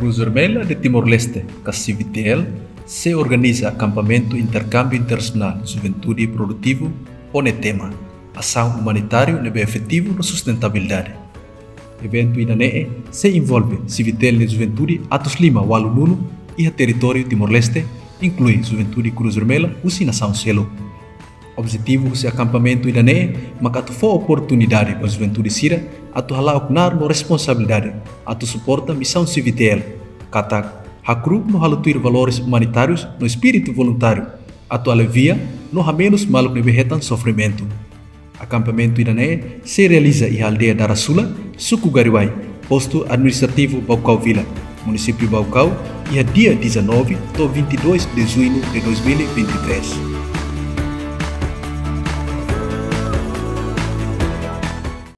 Cruz Vermelha de Timor-Leste, CVTL, se organiza acampamento Intercâmbio Internacional Juventude Produtivo, ONETEMA, ação humanitário e efetivo na sustentabilidade. Evento INANEE se envolve CVTL de Juventude Atos Lima, Walu Nuno e a território Timor-Leste, inclui Juventude Cruz Vermelha e Nação Selo. Objetivo desse acampamento INANEE makatu for oportunidade para a juventude sira atu hala oknar no responsabilidade atu suporta missão CVTL kata hakru no halutuir valores humanitários no espírito voluntário atu alivia no menos maluk nebehetan sofrimento. Acampamento INANEE se realiza em aldeia Darasula, Suku Gariwai, posto administrativo Baucau Vila, município Baucau, e a dia 19 a 22 de junho de 2023.